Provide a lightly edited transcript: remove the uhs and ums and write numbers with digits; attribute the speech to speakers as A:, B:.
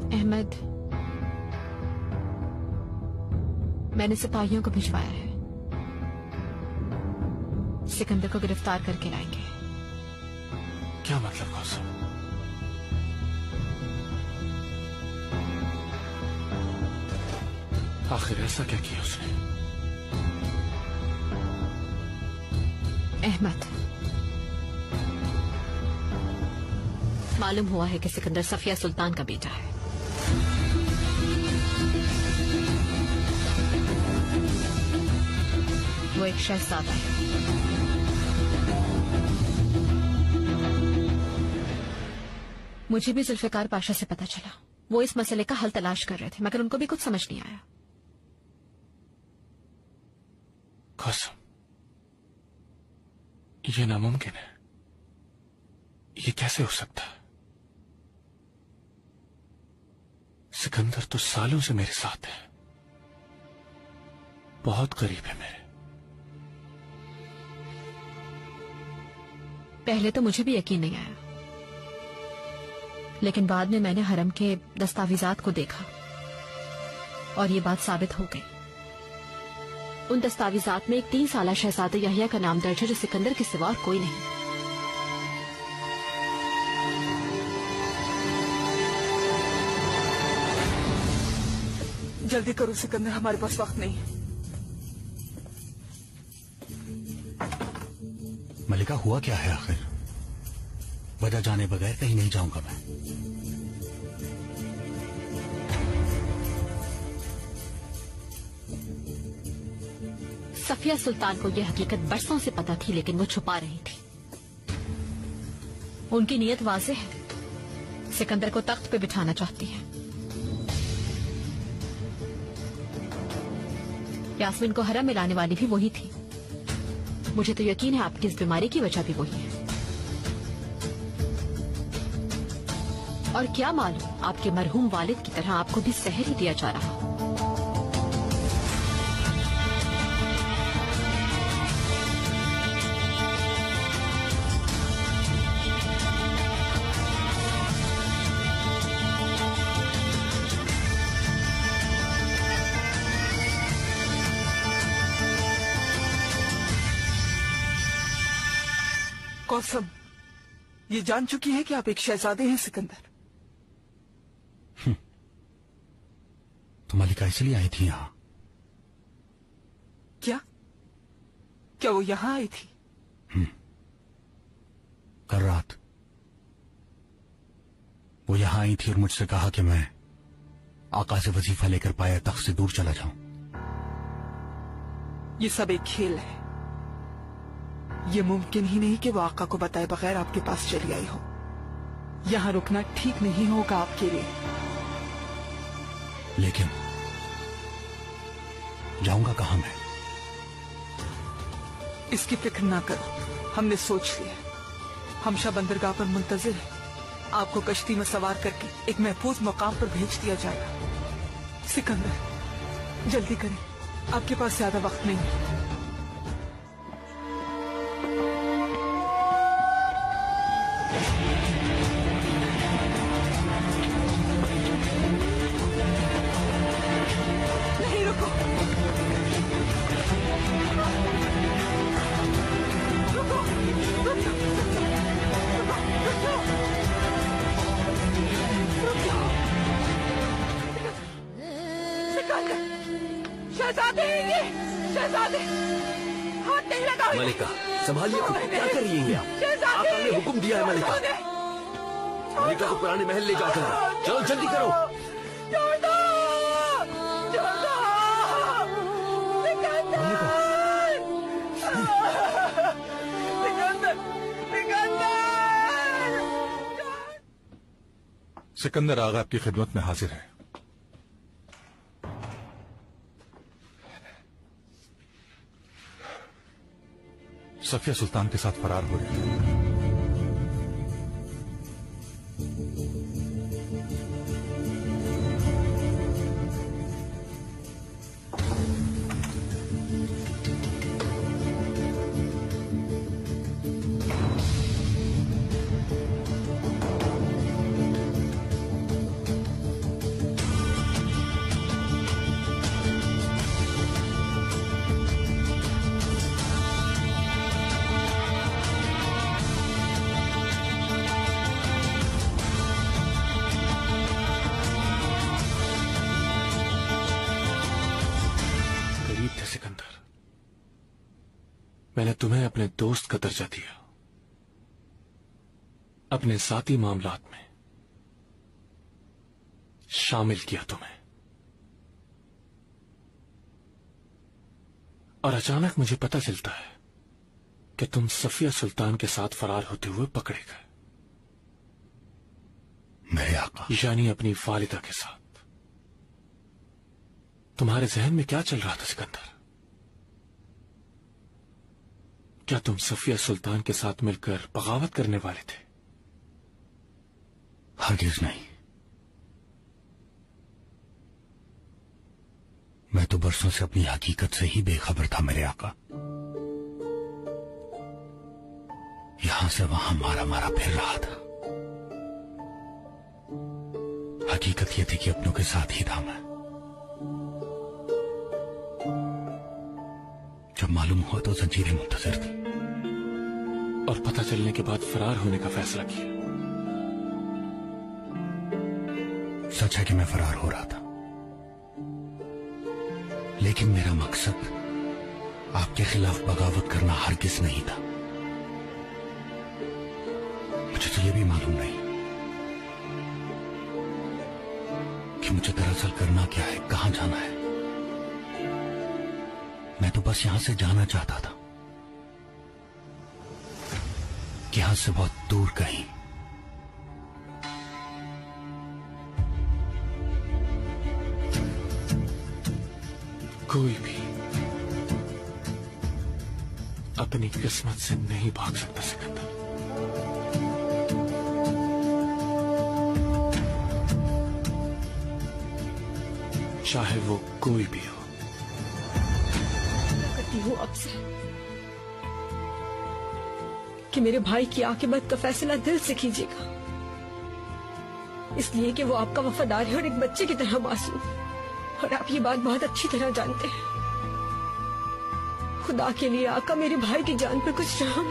A: अहमद, मैंने सिपाहियों को भिजवाया है। सिकंदर को गिरफ्तार करके लाएंगे।
B: क्या मतलब कौसम? आखिर ऐसा क्या किया उसने?
A: अहमद, मालूम हुआ है कि सिकंदर सफिया सुल्तान का बेटा है। वो एक शहजादा है। मुझे भी जुल्फिकार पाशा से पता चला। वो इस मसले का हल तलाश कर रहे थे, मगर उनको भी कुछ समझ नहीं आया।
B: कौसम, ये नामुमकिन है। ये कैसे हो सकता है? सिकंदर तो सालों से मेरे साथ है, बहुत करीब है मेरे।
A: पहले तो मुझे भी यकीन नहीं आया, लेकिन बाद में मैंने हरम के दस्तावेजात को देखा और ये बात साबित हो गई। उन दस्तावेजात में एक 3 साला शहजादे यहिया का नाम दर्ज है, जो सिकंदर के सिवा और कोई नहीं।
C: जल्दी करो सिकंदर, हमारे पास वक्त नहीं है।
D: मलिका, हुआ क्या है आखिर? वजह जाने बगैर कहीं नहीं जाऊंगा मैं।
A: सफिया सुल्तान को यह हकीकत बरसों से पता थी, लेकिन वो छुपा रही थी। उनकी नीयत वाज़ेह है, सिकंदर को तख्त पे बिठाना चाहती है। यास्मीन को हरम में लाने वाली भी वही थी। मुझे तो यकीन है आपकी इस बीमारी की वजह भी वही है। और क्या मालूम, आपके मरहूम वालिद की तरह आपको भी सहर ही दिया जा रहा हो।
C: कौसम, ये जान चुकी है कि आप एक शहजादे हैं सिकंदर।
D: तो मलिका इसलिए आई थी यहां?
C: क्या क्या वो यहां आई थी?
D: कल रात वो यहां आई थी और मुझसे कहा कि मैं आका से वजीफा लेकर पाया तख्त से दूर चला जाऊं।
C: ये सब एक खेल है। ये मुमकिन ही नहीं कि वो आका को बताए बगैर आपके पास चली आई हो। यहां रुकना ठीक नहीं होगा आपके लिए।
D: लेकिन जाऊंगा कहां मैं?
C: इसकी फिक्र ना करो, हमने सोच लिया। हमशा बंदरगाह पर मुंतजिर है। आपको कश्ती में सवार करके एक महफूज मकाम पर भेज दिया जाएगा। सिकंदर, जल्दी करें, आपके पास ज्यादा वक्त नहीं है। शहजादे, शहजादे, हाथ नहीं लगाओ।
E: मलिका, संभालिए खुद को, क्या कर रही हैं आप? आका ने हुक्म दिया है मलिका। मलिका को पुराने महल ले जाकर चलो, जल्दी करो।
B: सिकंदर आगा आपकी खिदमत में हाजिर है। सफिया सुल्तान के साथ फरार हो रही है। मैंने तुम्हें अपने दोस्त का दर्जा दिया, अपने साथी मामलात में शामिल किया तुम्हें, और अचानक मुझे पता चलता है कि तुम सफिया सुल्तान के साथ फरार होते हुए पकड़े गए।
D: मेरे आका,
B: यानी अपनी वालिदा के साथ। तुम्हारे जहन में क्या चल रहा था सिकंदर? क्या तुम सफिया सुल्तान के साथ मिलकर बगावत करने वाले थे?
D: हरगिज नहीं। मैं तो बरसों से अपनी हकीकत से ही बेखबर था मेरे आका। यहां से वहां मारा मारा फिर रहा था। हकीकत यह थी कि अपनों के साथ ही था मैं। जब मालूम हुआ तो जंजीरें मुंतजर थी,
B: और पता चलने के बाद फरार होने का फैसला किया।
D: सच है कि मैं फरार हो रहा था, लेकिन मेरा मकसद आपके खिलाफ बगावत करना हरगिज नहीं था। मुझे तो यह भी मालूम नहीं कि मुझे दरअसल करना क्या है, कहां जाना है। मैं तो बस यहां से जाना चाहता था, कि यहां से बहुत दूर कहीं।
B: कोई भी अपनी किस्मत से नहीं भाग सकता सिकंदर। चाहे वो कोई भी हो।
A: करती हूँ आपसे कि मेरे भाई की आकिबत का फैसला दिल से कीजिएगा, इसलिए कि वो आपका वफादार है और एक बच्चे की तरह मासूम, और आप ये बात बहुत अच्छी तरह जानते हैं। खुदा के लिए आका, मेरे भाई की जान पर कुछ रहम।